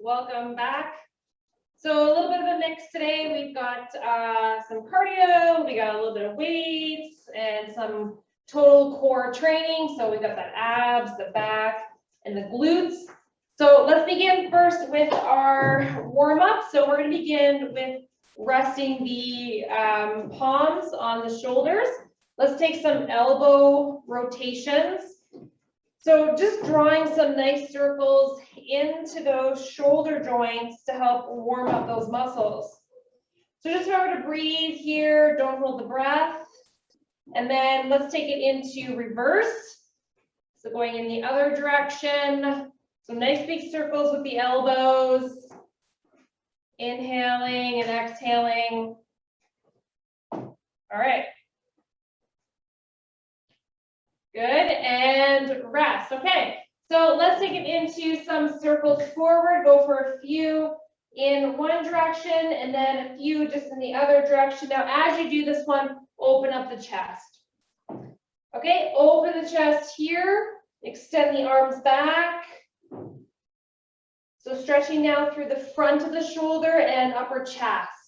welcome back. So a little bit of a mix today. We've got some cardio, we got a little bit of weights, and some total core training. So we've got the abs, the back, and the glutes. So let's begin first with our warm-up. So we're going to begin with resting the palms on the shoulders. Let's take some elbow rotations. So just drawing some nice circles into those shoulder joints to help warm up those muscles. So just remember to breathe here, don't hold the breath. And then let's take it into reverse. So going in the other direction. Some nice big circles with the elbows. Inhaling and exhaling. All right. Good, and rest. Okay, so let's take it into some circles forward. Go for a few in one direction and then a few just in the other direction. Now, as you do this one, open up the chest. Okay, open the chest here. Extend the arms back. So stretching now through the front of the shoulder and upper chest.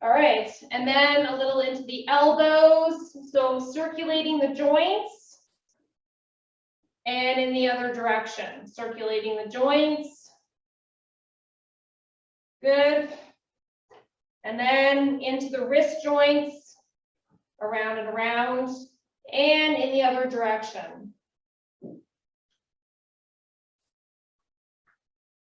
All right, and then a little into the elbows. So circulating the joints and in the other direction, circulating the joints. Good. And then into the wrist joints, around and around, and in the other direction.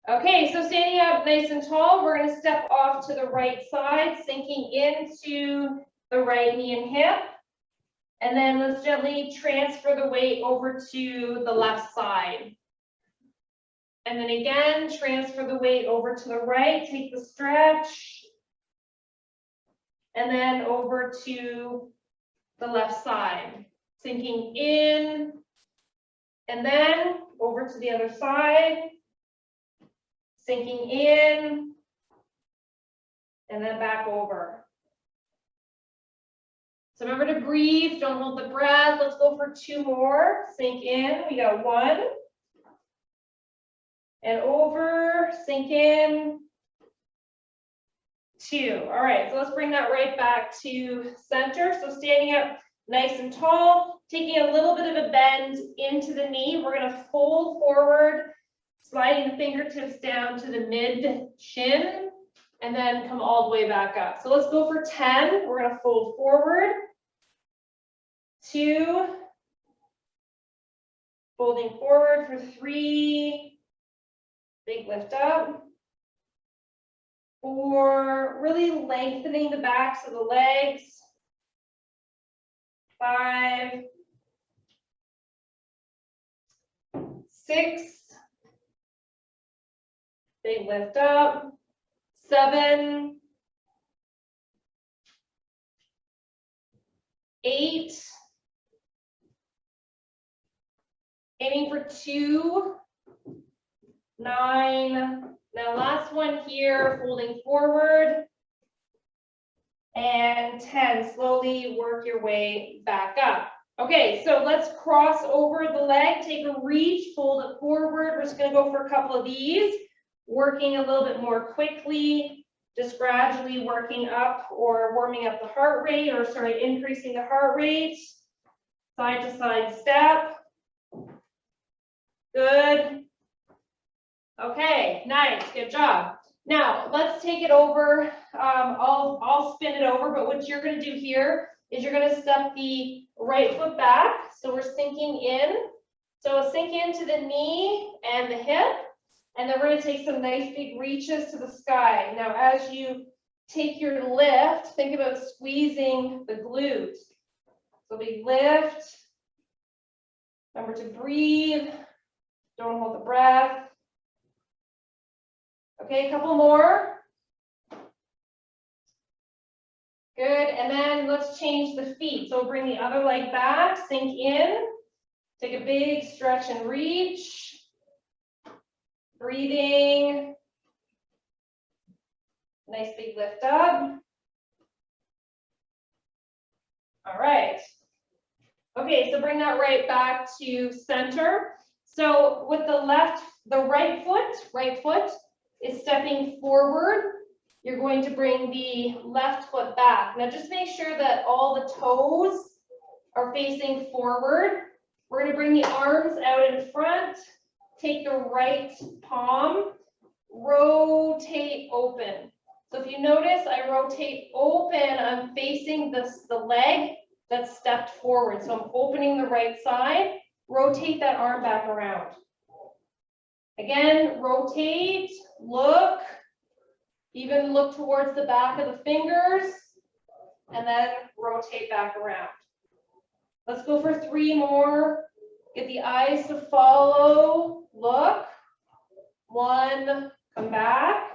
Okay, so standing up nice and tall, we're going to step off to the right side, sinking into the right knee and hip. And then let's gently transfer the weight over to the left side. And then again, transfer the weight over to the right, take the stretch. And then over to the left side, sinking in. And then over to the other side. Sinking in, and then back over. So remember to breathe, don't hold the breath. Let's go for two more. Sink in, we got one. And over, sink in, two. All right, so let's bring that right back to center. So standing up nice and tall, taking a little bit of a bend into the knee. We're gonna fold forward, sliding the fingertips down to the mid-shin, and then come all the way back up. So let's go for 10. We're going to fold forward. 2. Folding forward for 3. Big lift up. 4. Really lengthening the backs of the legs. 5. 6. Big lift up. 7. 8. Aiming for 2. 9. Now last one here, folding forward. And 10. Slowly work your way back up. Okay, so let's cross over the leg, take a reach, fold it forward. We're just going to go for a couple of these. Working a little bit more quickly, just gradually working up or warming up the heart rate, or sorry, increasing the heart rate. Side to side step. Good. Okay, nice, good job. Now let's take it over. I'll spin it over, but what you're going to do here is you're going to step the right foot back. So we're sinking in. So sink into the knee and the hip. And then we're going to take some nice big reaches to the sky. Now, as you take your lift, think about squeezing the glutes. So big lift. Remember to breathe. Don't hold the breath. Okay, a couple more. Good. And then let's change the feet. So bring the other leg back, sink in. Take a big stretch and reach. Breathing. Nice big lift up. All right. Okay, so bring that right back to center. So with the right foot is stepping forward. You're going to bring the left foot back. Now just make sure that all the toes are facing forward. We're going to bring the arms out in front. Take the right palm, rotate open. So if you notice, I rotate open, I'm facing the leg that's stepped forward. So I'm opening the right side, rotate that arm back around. Again, rotate, look, even look towards the back of the fingers, and then rotate back around. Let's go for 3 more. Get the eyes to follow, look. 1, come back.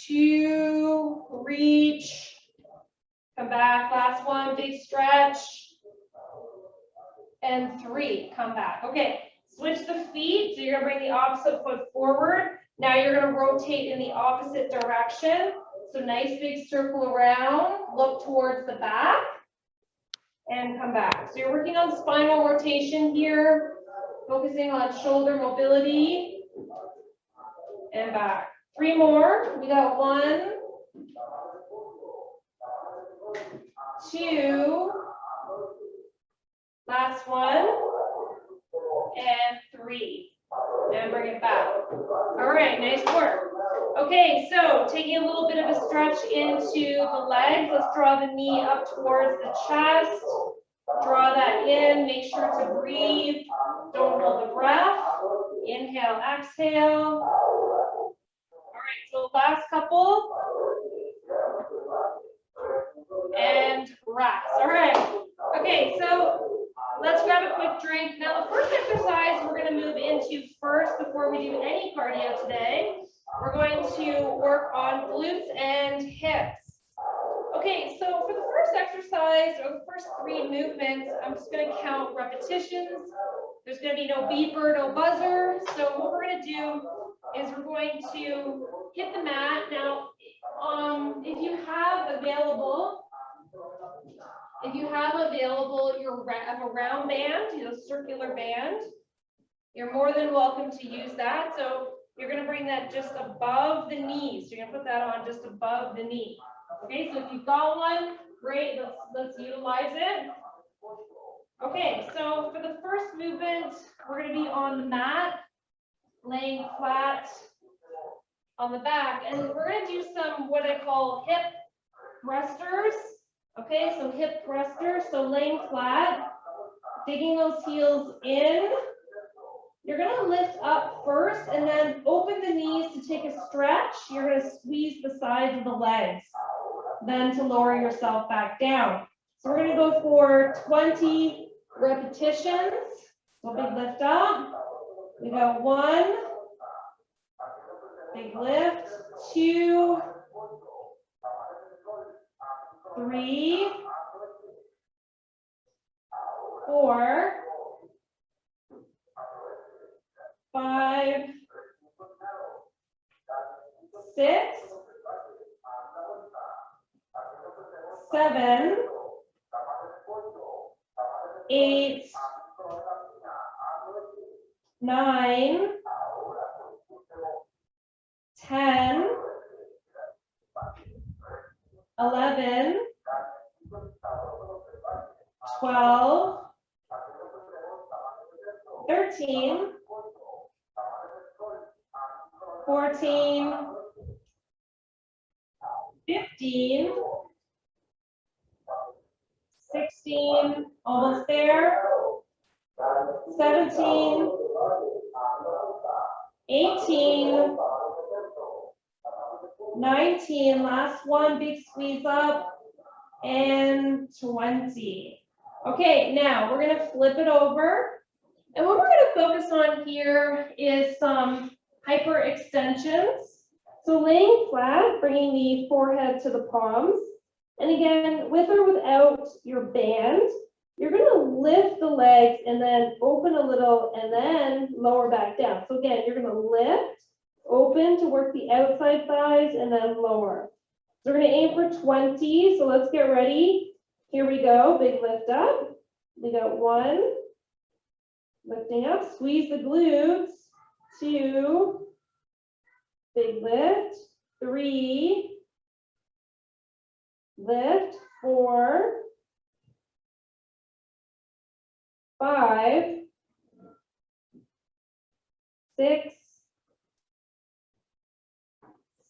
2, reach, come back. Last one, big stretch. And 3, come back. Okay, switch the feet. So you're gonna bring the opposite foot forward. Now you're gonna rotate in the opposite direction. So nice big circle around, look towards the back, and come back. So you're working on spinal rotation here, focusing on shoulder mobility, and back. 3 more. We got 1, 2, last one, and 3. And bring it back. All right, nice work. Okay, so taking a little bit of a stretch into the legs. Let's draw the knee up towards the chest. Draw that in. Make sure to breathe. Don't hold the breath. Inhale, exhale. All right, so last couple. And rest. All right. Okay, so let's grab a quick drink. Now, the first exercise we're going to move into first before we do any cardio today, we're going to work on glutes and hips. Okay, so for the first exercise, or the first 3 movements, I'm just going to count repetitions. There's going to be no beeper, no buzzer. So what we're going to do is we're going to hit the mat. Now, if you have available a round band, circular band, you're more than welcome to use that. So you're going to bring that just above the knee. So you're going to put that on just above the knee. Okay, so if you've got one, great, let's utilize it. Okay, so for the first movement, we're going to be on the mat, laying flat on the back, and we're going to do some what I call hip thrusters. Okay, so hip thrusters, so laying flat, digging those heels in. You're going to lift up first and then open the knees to take a stretch. You're going to squeeze the sides of the legs, then to lower yourself back down. So we're going to go for 20 repetitions. So big lift up. We go 1, big lift, 2, 3, 4, 5, 6, 7, 8, 9, 10, 11, 12, 13, 14, 15, 16, almost there, 17, 18, 19, last one, big squeeze up, and 20. Okay, now we're going to flip it over. And what we're going to focus on here is some hyperextensions. So laying flat, bringing the forehead to the palms. And again, with or without your band, you're going to lift the legs and then open a little and then lower back down. So again, you're going to lift, open to work the outside thighs and then lower. So we're going to aim for 20. So let's get ready. Here we go. Big lift up. We got 1, Lifting up, squeeze the glutes. 2, big lift. 3, lift. 4, 5, 6,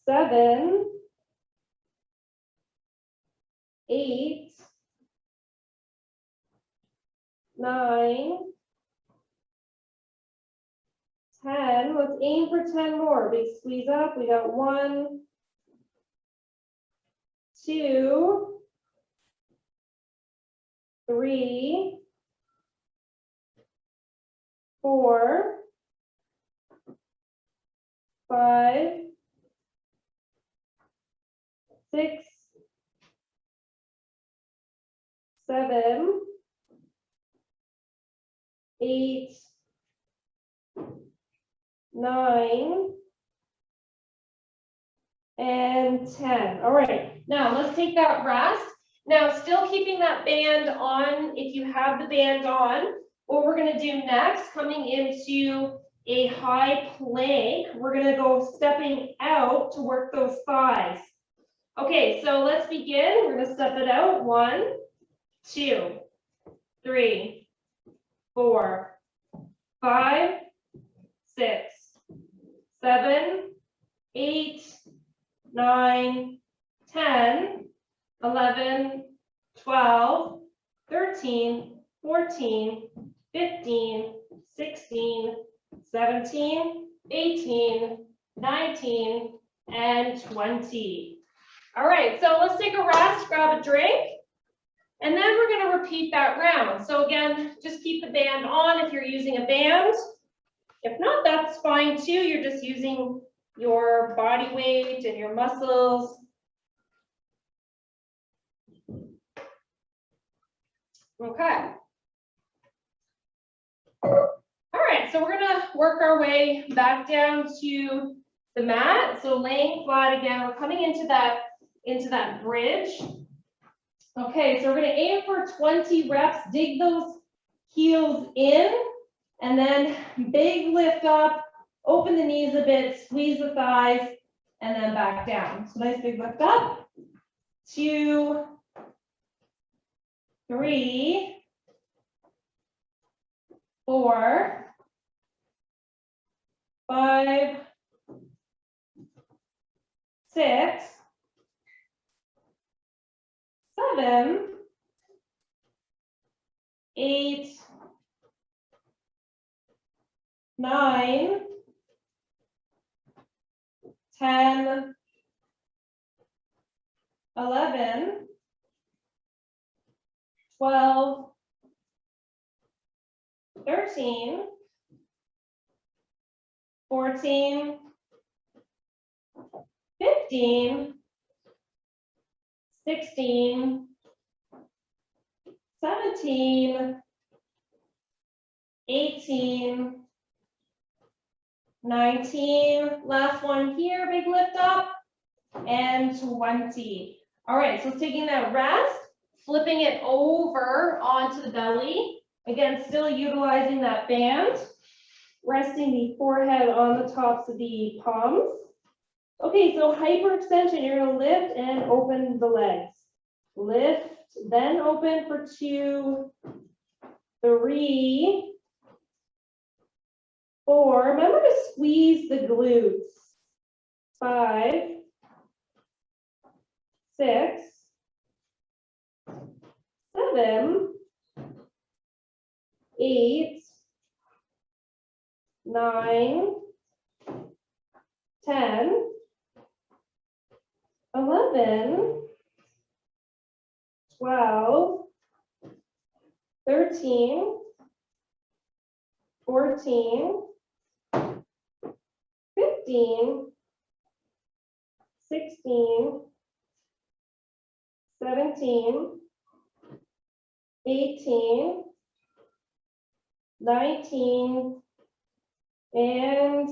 7, 8, 9, 10. Let's aim for 10 more. Big squeeze up. We got 1, 2, 3, 4, 5, 6, 7, 8, 9, and 10. All right, now let's take that rest. Now, still keeping that band on, if you have the band on, what we're gonna do next, coming into a high plank, we're gonna go stepping out to work those thighs. Okay, so let's begin. We're gonna step it out. 1, 2, 3, 4, 5, 6, 7, 8, 9, 10, 11, 12, 13, 14, 15, 16, 17, 18, 19, and 20. All right, so let's take a rest, grab a drink, and then we're going to repeat that round. So again, just keep the band on if you're using a band. If not, that's fine too. You're just using your body weight and your muscles. Okay. All right, so we're gonna work our way back down to the mat. So laying flat again, we're coming into that bridge. Okay, so we're gonna aim for 20 reps, dig those heels in, and then big lift up, open the knees a bit, squeeze the thighs, and then back down. So nice big lift up. 2, 3, 4, 5, 6, 7, 8, 9, 10, 11, 12, 13, 14, 15, 16, 17, 18, 19, last one here, big lift up, and 20. All right, so taking that rest, flipping it over onto the belly. Again, still utilizing that band, resting the forehead on the tops of the palms. Okay, so hyperextension, you're gonna lift and open the legs. Lift, then open for 2, 3, 4. Remember to squeeze the glutes. 5, 6, 7, 8, 9, 10, 11, 12, 13, 14, 15, 16, 17, 18, 19, and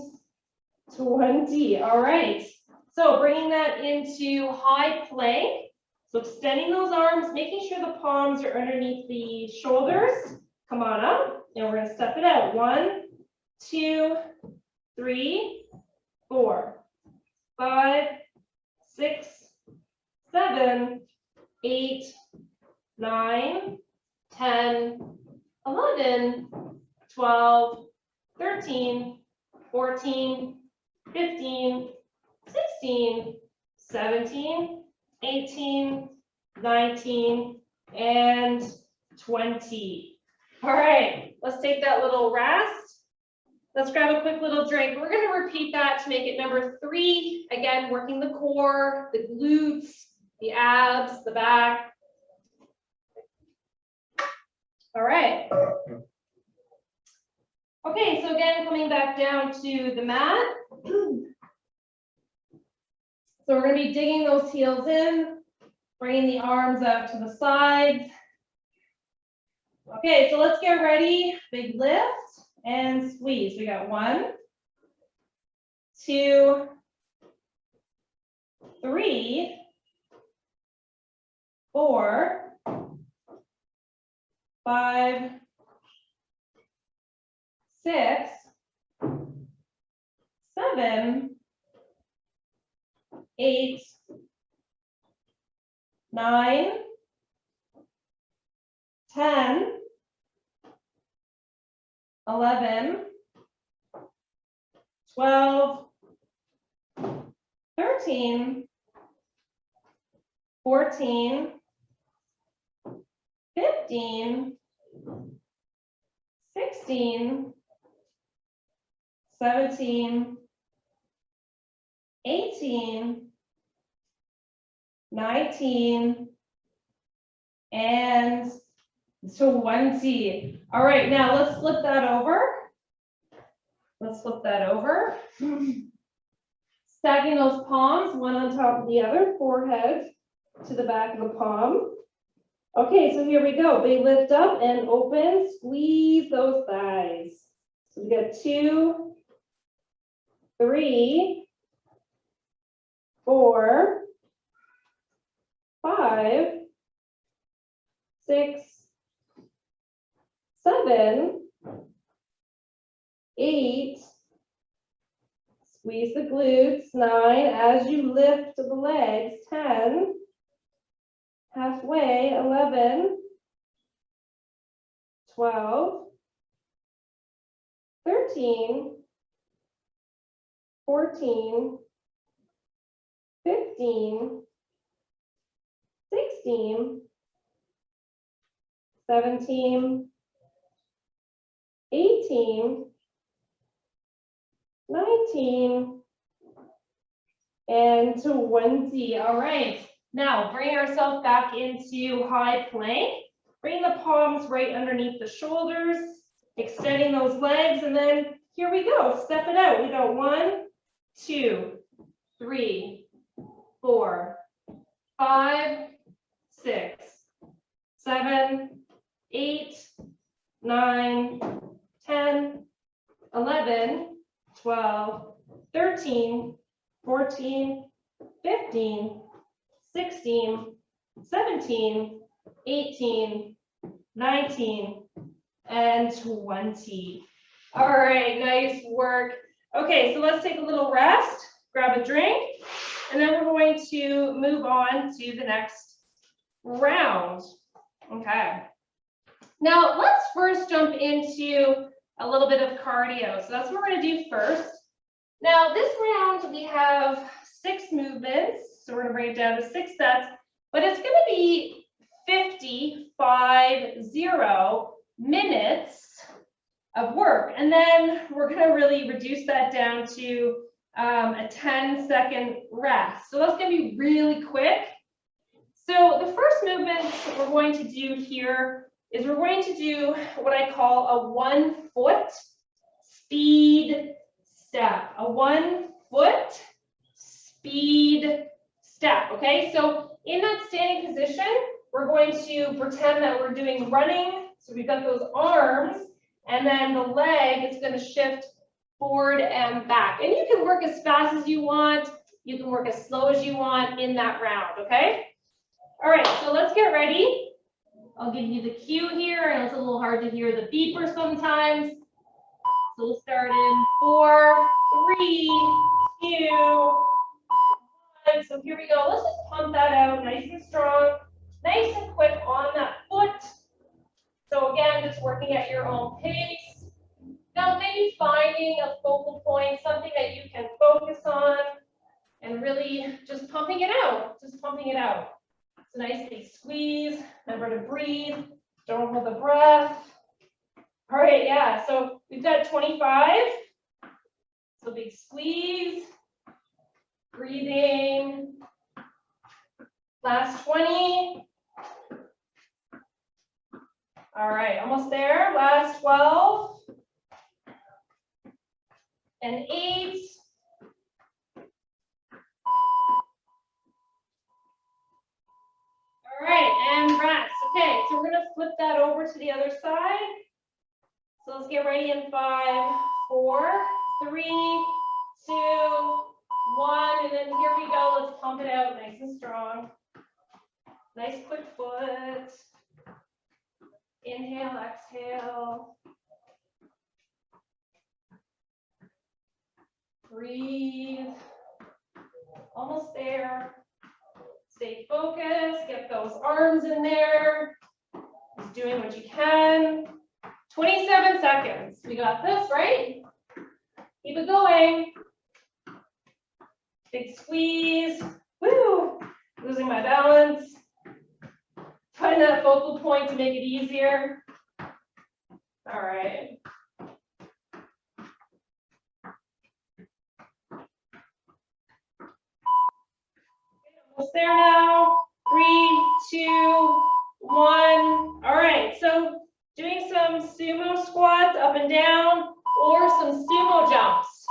20. All right. So bringing that into high plank. So extending those arms, making sure the palms are underneath the shoulders. Come on up. And we're gonna step it out. 1, 2, 3, 4, 5, 6, 7, 8, 9, 10, 11, 12, 13, 14, 15, 16, 17, 18, 19, and 20. All right, let's take that little rest. Let's grab a quick little drink. We're going to repeat that to make it number 3. Again, working the core, the glutes, the abs, the back. All right. Okay, so again, coming back down to the mat. So we're going to be digging those heels in, bringing the arms out to the sides. Okay, so let's get ready. Big lift and squeeze. We got 1, 2, 3, 4, 5, 6, 7, 8, 9, 10, 11, 12, 13, 14, 15, 16, 17, 18, 19, and 20. All right, now let's flip that over. Let's flip that over. Stacking those palms, one on top of the other, forehead to the back of the palm. Okay, so here we go. Big lift up and open, squeeze those thighs. So we got 2, 3, 4, 5, 6, 7, 8, squeeze the glutes, 9, as you lift the legs, 10, halfway, 11, 12, 13, 14, 15, 16, 17, 18, 19, and 20. All right, now bring ourselves back into high plank. Bring the palms right underneath the shoulders, extending those legs, and then here we go. Step it out. We got 1, 2, 3, 4, 5, 6, 7, 8, 9, 10, 11, 12, 13, 14, 15, 16, 17, 18, 19, and 20. All right, nice work. Okay, so let's take a little rest, grab a drink, and then we're going to move on to the next round. Okay. Now, let's first jump into a little bit of cardio. So that's what we're going to do first. Now, this round, we have 6 movements. So we're going to bring it down to 6 sets, but it's going to be 50 minutes of work. And then we're going to really reduce that down to a 10-second rest. So that's going to be really quick. So the first movement we're going to do here is we're going to do what I call a 1-foot speed step. A 1-foot speed step, okay? So in that standing position, we're going to pretend that we're doing running. So we've got those arms, and then the leg is going to shift forward and back. And you can work as fast as you want. You can work as slow as you want in that round, okay? All right, so let's get ready. I'll give you the cue here. I know it's a little hard to hear the beeper sometimes. So we'll start in 4, 3, 2, 1. So here we go. Let's just pump that out nice and strong, nice and quick on that foot. So again, just working at your own pace. Now maybe finding a focal point, something that you can focus on, and really just pumping it out, just pumping it out. So nice big squeeze, remember to breathe, don't hold the breath. All right, yeah, so we've got 25. So big squeeze, breathing. Last 20. All right, almost there. Last 12. And 8. All right, and rest. Okay, so we're gonna flip that over to the other side. So let's get ready in 5, 4, 3, 2, 1, and then here we go. Let's pump it out nice and strong. Nice quick foot. Inhale, exhale. Breathe. Almost there. Stay focused. Get those arms in there. Just doing what you can. 27 seconds. We got this, right? Keep it going. Big squeeze. Woo! Losing my balance. Find that focal point to make it easier. All right. Almost there now. 3, 2, 1. All right, so doing some sumo squats up and down or some sumo jumps.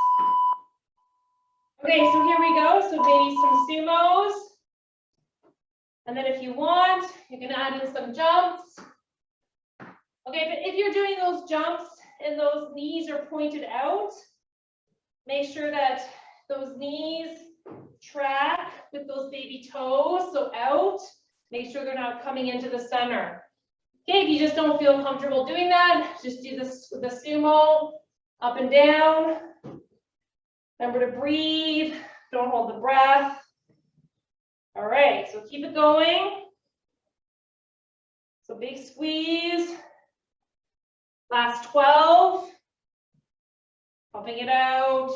Okay, so here we go. So maybe some sumos. And then if you want, you can add in some jumps. Okay, but if you're doing those jumps and those knees are pointed out, make sure that those knees track with those baby toes, so out. Make sure they're not coming into the center. Okay, if you just don't feel comfortable doing that, just do this with the sumo, up and down. Remember to breathe, don't hold the breath. All right, so keep it going. So big squeeze. Last 12. Pumping it out.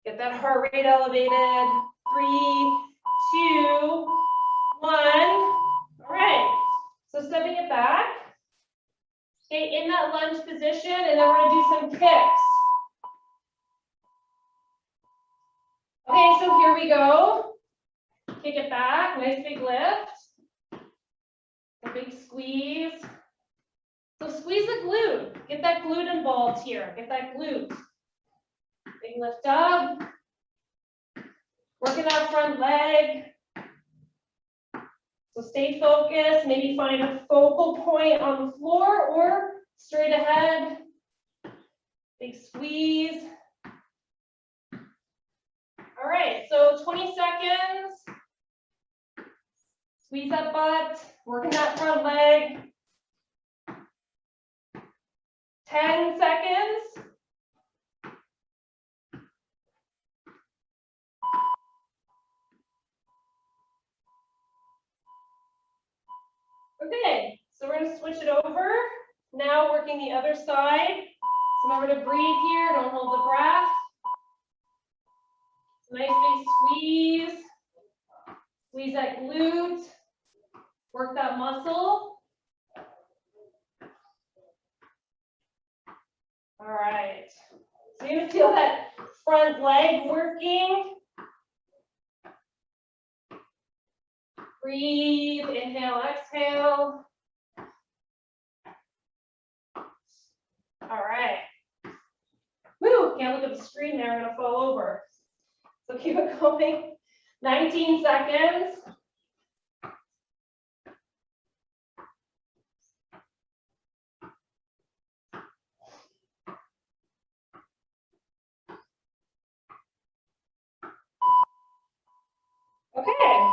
Get that heart rate elevated. 3, 2, 1. All right, so stepping it back. Okay, in that lunge position, and then we're gonna do some kicks. Okay, so here we go. Kick it back, nice big lift. A big squeeze. So squeeze the glute. Get that glute involved here. Get that glute. Big lift up. Working that front leg. So stay focused. Maybe find a focal point on the floor or straight ahead. Big squeeze. All right, so 20 seconds. Squeeze that butt. Working that front leg. 10 seconds. Okay, so we're going to switch it over. Now working the other side. So remember to breathe here, don't hold the breath. Nice big squeeze. Squeeze that glute. Work that muscle. All right. So you're going to feel that front leg working. Breathe, inhale, exhale. All right. Woo, can't look at the screen there, I'm gonna fall over. So keep it going. 19 seconds. Okay.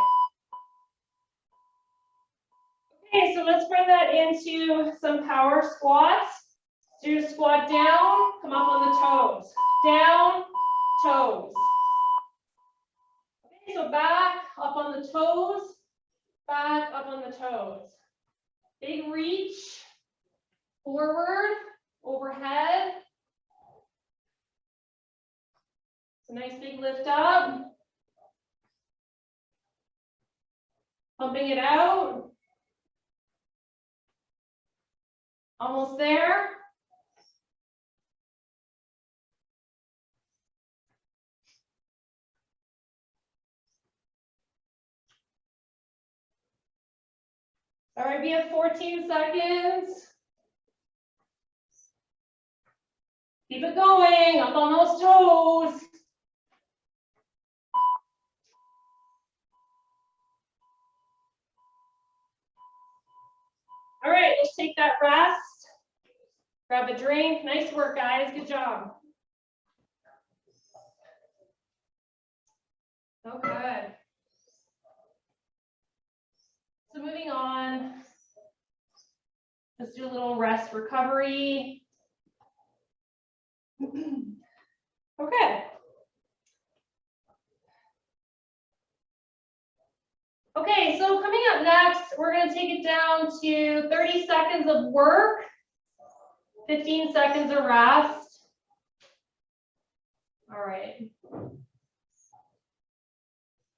into some power squats. So you're gonna squat down, come up on the toes. Down, toes. Okay, so back, up on the toes, back, up on the toes. Big reach, forward, overhead. It's a nice big lift up. Pumping it out. Almost there. All right, we have 14 seconds. Keep it going, up on those toes. All right, let's take that rest. Grab a drink. Nice work, guys. Good job. Okay. So moving on. Let's do a little rest recovery. Okay. Okay, so coming up next, we're going to take it down to 30 seconds of work, 15 seconds of rest. All right.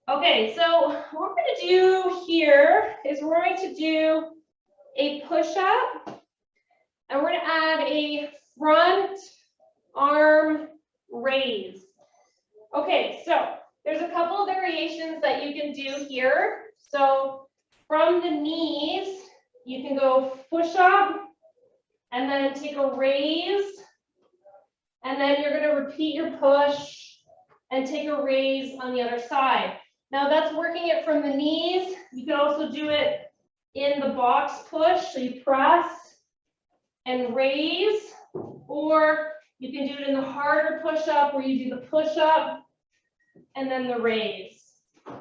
Okay, so what we're going to do here is we're going to do a push-up, and we're going to add a front arm raise. Okay, so there's a couple of variations that you can do here. So from the knees, you can go push-up, and then take a raise, and then you're going to repeat your push and take a raise on the other side. Now that's working it from the knees. You can also do it in the box push, so you press and raise, or you can do it in the harder push-up where you do the push-up and then the raise.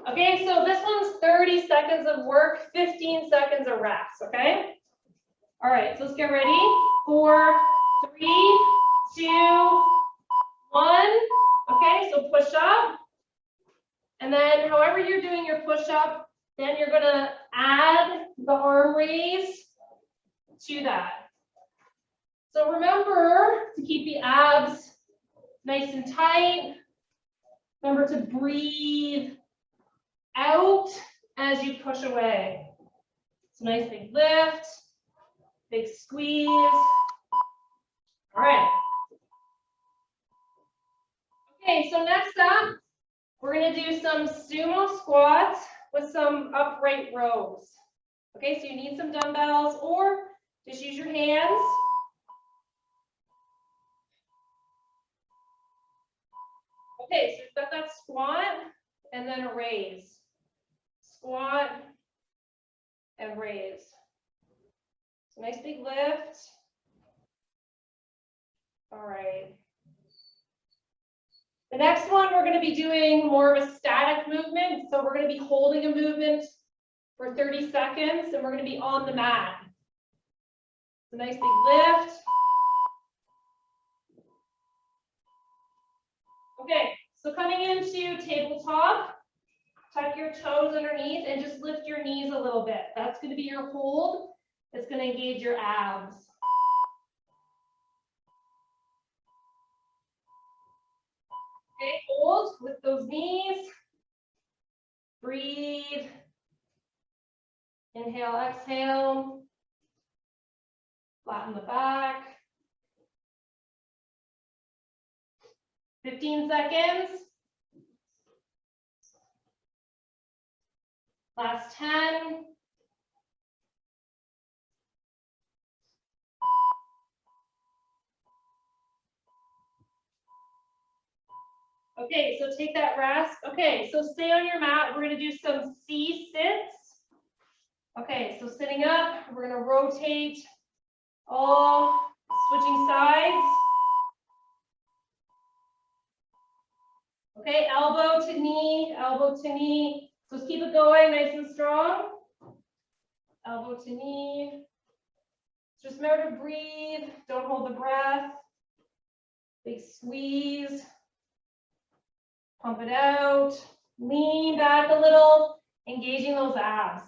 Okay, so this one's 30 seconds of work, 15 seconds of rest, okay? All right, so let's get ready. 4, 3, 2, 1. Okay, so push up. And then however you're doing your push up, then you're gonna add the arm raise to that. So remember to keep the abs nice and tight. Remember to breathe out as you push away. So nice big lift, big squeeze. All right. Okay, so next up, we're going to do some sumo squats with some upright rows. Okay, so you need some dumbbells or just use your hands. Okay, so we've got that squat and then a raise. Squat and raise. So nice big lift. All right. The next one, we're going to be doing more of a static movement. So we're going to be holding a movement for 30 seconds, and we're going to be on the mat. So nice big lift. Okay, so coming into tabletop, tuck your toes underneath and just lift your knees a little bit. That's going to be your hold. It's going to engage your abs. Okay, hold with those knees. Breathe. Inhale, exhale. Flatten the back. 15 seconds. Last 10. Okay, so take that rest. Okay, so stay on your mat. We're going to do some C-sits. Okay, so sitting up, we're going to rotate all switching sides. Okay, elbow to knee, elbow to knee. So let's keep it going nice and strong. Elbow to knee. Just remember to breathe. Don't hold the breath. Big squeeze. Pump it out. Lean back a little, engaging those abs.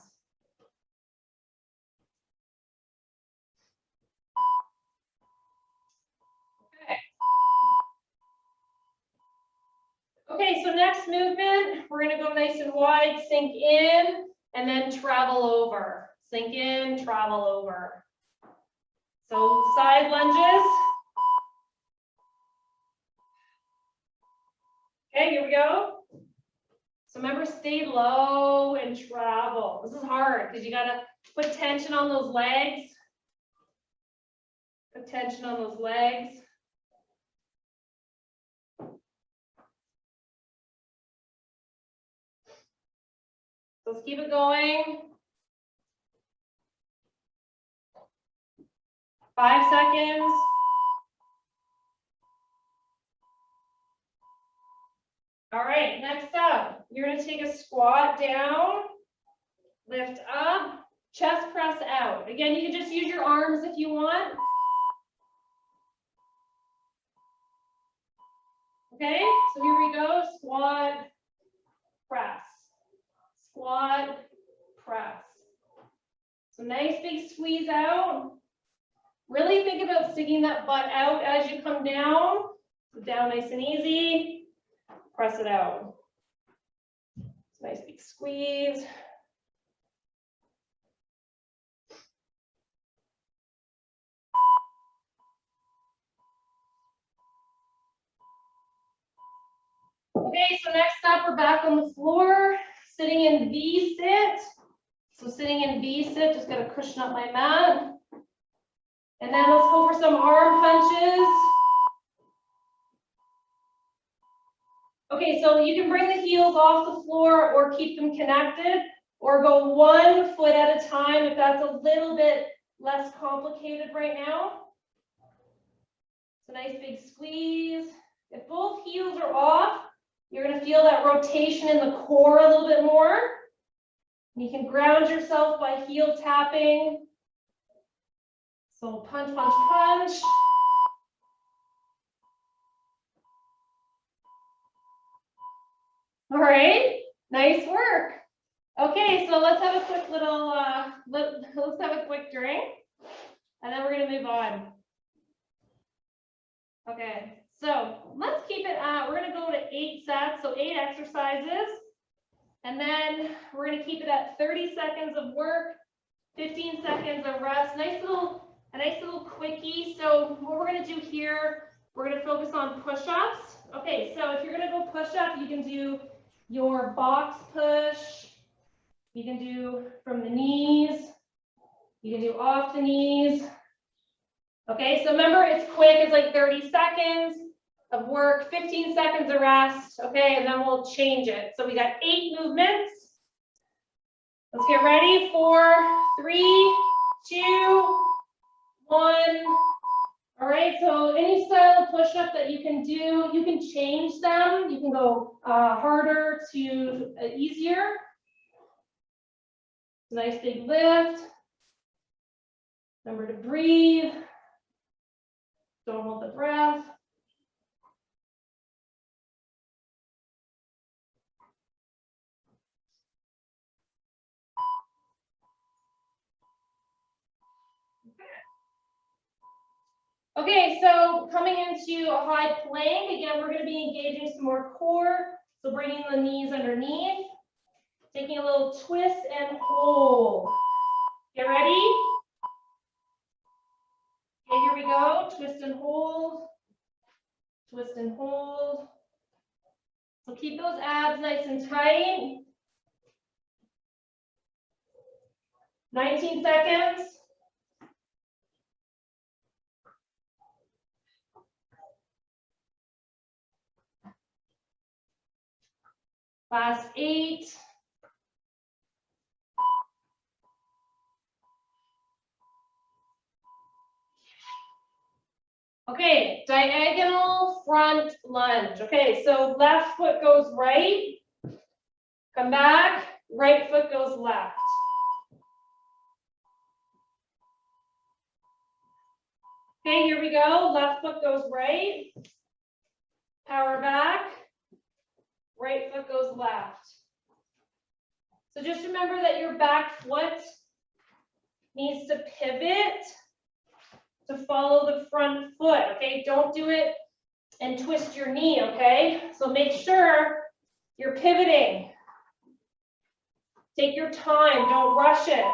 Okay, so next movement, we're gonna go nice and wide, sink in, and then travel over. Sink in, travel over. So side lunges. Okay, here we go. So remember, stay low and travel. This is hard because you gotta put tension on those legs. Put tension on those legs. So let's keep it going. 5 seconds. All right, next up, you're gonna take a squat down, lift up, chest press out. Again, you can just use your arms if you want. Okay, so here we go, squat, press, squat, press. So nice big squeeze out. Really think about sticking that butt out as you come down. So down nice and easy, press it out. Nice big squeeze. Okay, so next up, we're back on the floor, sitting in V-sit. So sitting in V-sit, just gotta cushion up my mat. And then let's go for some arm punches. Okay, so you can bring the heels off the floor or keep them connected, or go 1 foot at a time if that's a little bit less complicated right now. So nice big squeeze. If both heels are off, you're gonna feel that rotation in the core a little bit more. You can ground yourself by heel tapping. So punch, punch, punch. All right, nice work. Okay, so let's have a quick little, let's have a quick drink, and then we're gonna move on. Okay, so let's keep it, we're gonna go to 8 sets, so 8 exercises, and then we're gonna keep it at 30 seconds of work, 15 seconds of rest. A nice little quickie. So what we're gonna do here, we're gonna focus on push-ups. Okay, so if you're gonna go push-up, you can do your box push. You can do from the knees. You can do off the knees. Okay, so remember, it's quick. It's like 30 seconds of work, 15 seconds of rest. Okay, and then we'll change it. So we got 8 movements. Let's get ready. 4, 3, 2, 1. All right, so any style of push-up that you can do, you can change them. You can go harder to easier. Nice big lift. Remember to breathe. Don't hold the breath. Okay, so coming into a high plank, again, we're going to be engaging some more core. So bringing the knees underneath, taking a little twist and hold. Get ready? Okay, here we go. Twist and hold. Twist and hold. So keep those abs nice and tight. 19 seconds. Last 8. Okay, diagonal front lunge. Okay, so left foot goes right. Come back, right foot goes left. Okay, here we go. Left foot goes right. Power back. Right foot goes left. So just remember that your back foot needs to pivot to follow the front foot, okay? Don't do it and twist your knee, okay? So make sure you're pivoting. Take your time, don't rush it.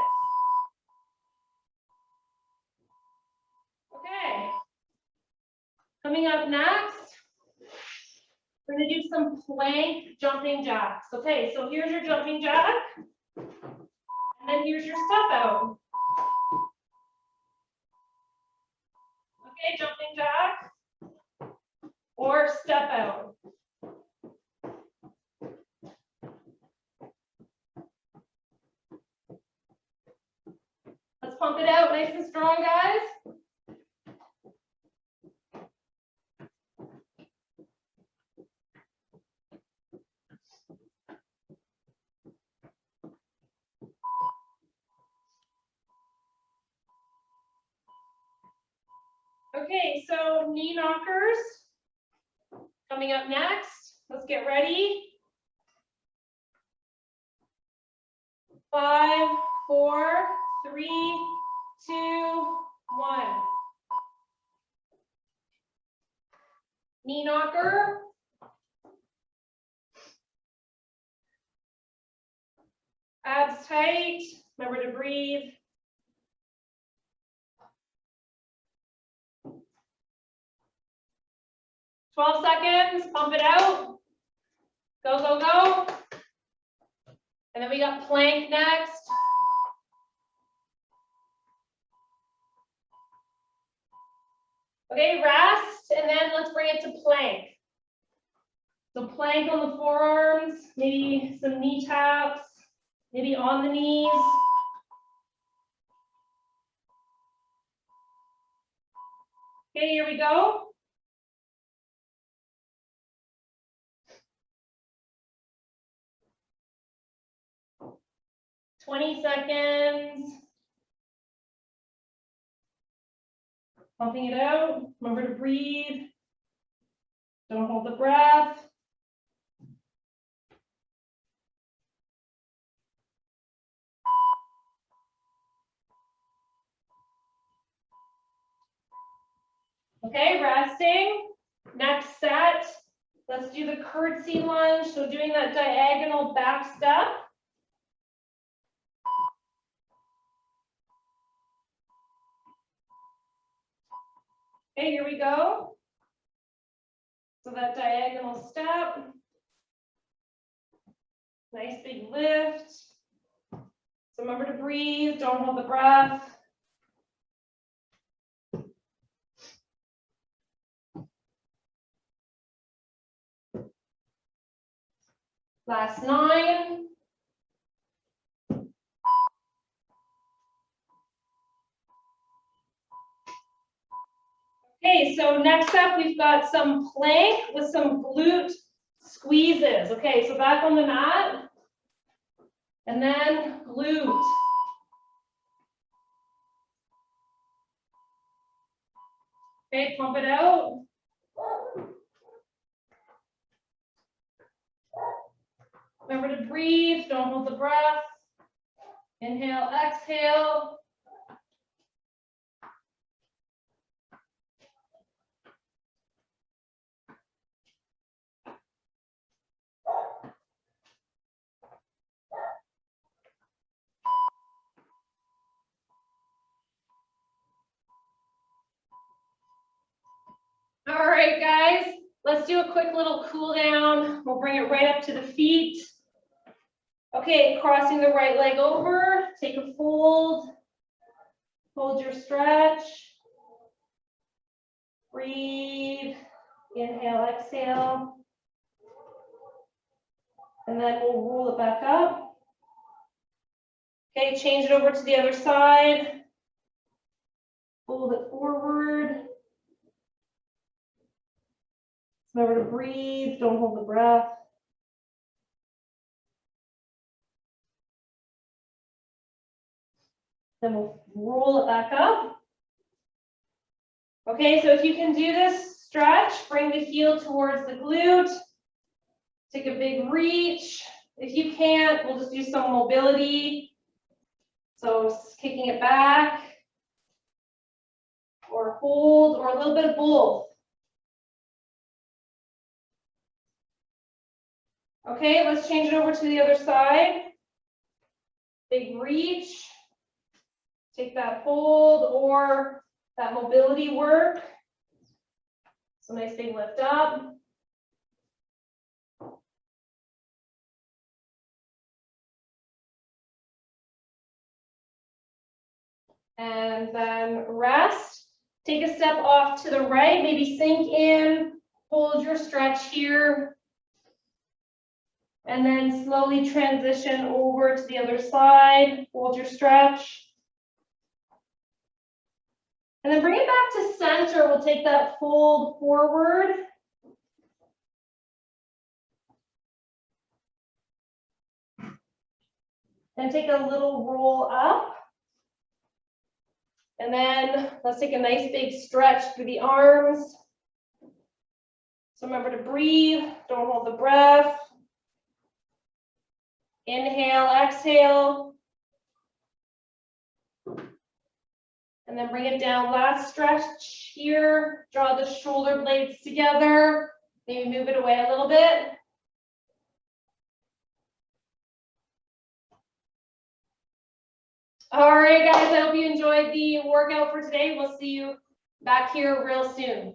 Okay. Coming up next, we're gonna do some plank jumping jacks. Okay, so here's your jumping jack, and then here's your step out. Okay, jumping jack or step out. Let's pump it out nice and strong, guys. Okay, so knee knockers coming up next. Let's get ready. 5, 4, 3, 2, 1. Knee knocker. Abs tight. Remember to breathe. "12 seconds, pump it out. Go, go, go. And then we got plank next. Okay, rest, and then let's bring it to plank. So plank on the forearms, maybe some knee taps, maybe on the knees. Okay, here we go. "20 seconds. Pumping it out. Remember to breathe. Don't hold the breath. Okay, resting. Next set. Let's do the curtsy lunge. So doing that diagonal back step. Okay, here we go. So that diagonal step. Nice big lift. So remember to breathe, don't hold the breath. Last 9. Okay, so next up we've got some plank with some glute squeezes. Okay, so back on the mat. And then glute. Okay, pump it out. Remember to breathe, don't hold the breath. Inhale, exhale. All right, guys, let's do a quick little cool down. We'll bring it right up to the feet. Okay, crossing the right leg over, take a fold, hold your stretch, breathe, inhale, exhale, and then we'll roll it back up. Okay, change it over to the other side, fold it forward. Remember to breathe, don't hold the breath. Then we'll roll it back up. Okay, so if you can do this stretch, bring the heel towards the glute. Take a big reach. If you can't, we'll just do some mobility. So kicking it back, or hold, or a little bit of both. Okay, let's change it over to the other side. Big reach. Take that hold or that mobility work. So nice big lift up. And then rest. Take a step off to the right, maybe sink in, hold your stretch here. And then slowly transition over to the other side, hold your stretch. And then bring it back to center. We'll take that fold forward. And take a little roll up. And then let's take a nice big stretch through the arms. So remember to breathe, don't hold the breath. Inhale, exhale. And then bring it down, last stretch here. Draw the shoulder blades together. Maybe move it away a little bit. All right, guys, I hope you enjoyed the workout for today. We'll see you back here real soon.